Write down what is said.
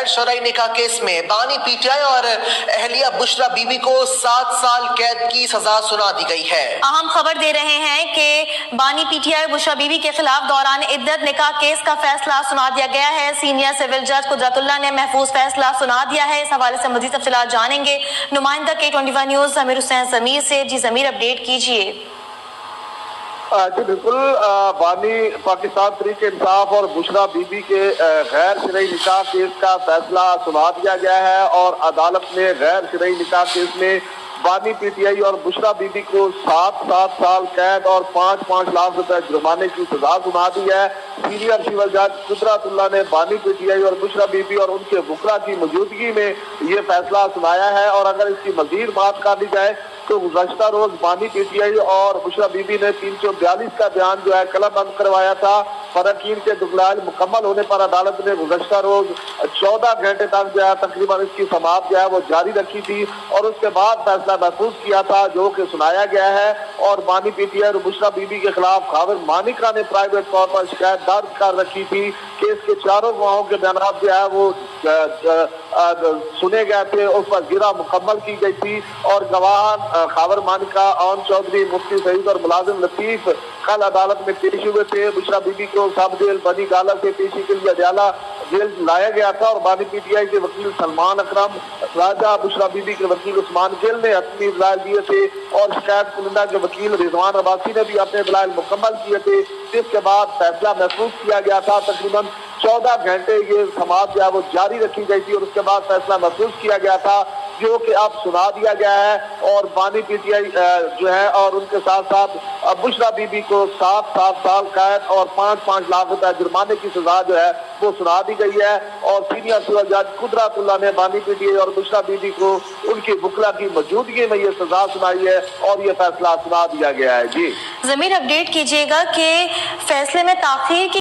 شرعی نکاح کیس میں بانی پی ٹی آئی اور اہلیہ بشرا بی بی کو 7 سال قید کی سزا سنا دی گئی ہے۔ اہم خبر دے رہے ہیں کہ بانی P T I Bushra be be کے خلاف دوران عدت نکاح کیس کا فیصلہ سنا دیا گیا ہے۔ سینئر سول جج قدرت اللہ نے محفوظ فیصلہ سنا دیا ہے۔ اس حوالے سے مزید تفصیلات جانیں گے نمائندہ K21 نیوز ضمیر حسین ضمیر سے۔ جی ضمیر، اپڈیٹ کیجیے۔ جی بالکل، بانی پاکستان تحریک انصاف اور بشرا بی بی کے غیر شرعی نکاح کیس کا فیصلہ سنا دیا گیا ہے اور عدالت نے غیر شرعی نکاح کیس میں بانی پی ٹی آئی اور بشرا بی بی کو 7 سال قید اور 5 لاکھ روپے جرمانے کی سزا سنا دی ہے۔ سینئر سول جج قدرت اللہ نے بانی پی ٹی آئی اور بشرا بی بی اور ان کے وکلاء کی موجودگی میں یہ فیصلہ سنایا ہے، اور اگر اس کی مزید بات کر لی جائے تو گزشتہ روز بانی پی ٹی آئی اور بشرا بی بی نے 342 کا بیان جو ہے قلم بند کروایا تھا۔ فراقین کے دلائل مکمل ہونے پر عدالت نے گزشتہ روز 14 گھنٹے تک جو ہے تقریباً اس کی سماعت جو ہے وہ جاری رکھی تھی، اور اس کے بعد فیصلہ محفوظ کیا تھا جو کہ سنایا گیا ہے۔ اور بانی پی ٹی آئی اور بشرا بی بی کے خلاف خاور مانیکا نے پرائیویٹ طور پر شکایت درج کر رکھی تھی کہ اس کے چاروں گواہوں کے بیانات جو ہے وہ سنے گئے تھے، اس پر گرہ مکمل کی گئی تھی، اور گواہ خاور مانیکا، اون چودھری، مفتی سعید اور ملازم لطیف کل عدالت میں پیش ہوئے تھے۔ بشرا بی بی کو سب جیل بنی گالہ سے پیشی کے لیے اڈیالہ جیل لایا گیا تھا، اور بانی پی ٹی آئی کے وکیل سلمان اکرم راجہ، بشرا بی بی کے وکیل عثمان گل نے اپنی دلائل دیے تھے، اور شکایت کنندہ کے وکیل رضوان عباسی نے بھی اپنے دلائل مکمل کیے تھے، جس کے بعد فیصلہ محفوظ کیا گیا تھا۔ تقریباً 14 گھنٹے یہ سماعت جو ہے وہ جاری رکھی گئی تھی، اور اس کے بعد فیصلہ محفوظ کیا گیا تھا جو کہ اب سنا دیا گیا ہے۔ اور بانی پی ٹی آئی جو ہے اور ان کے ساتھ ساتھ بشرا بی بی کو 7 سال قید اور 5 لاکھ روپے جرمانے کی سزا جو ہے وہ سنا دی گئی ہے، اور سینئر سول جج قدرت اللہ نے بانی پی ٹی آئی اور بشرا بی بی کو ان کی وکلاء کی موجودگی میں یہ سزا سنائی ہے اور یہ فیصلہ سنا دیا گیا ہے۔ جی ضمیر، اپڈیٹ کیجیے گا کہ فیصلے میں تاخیر کی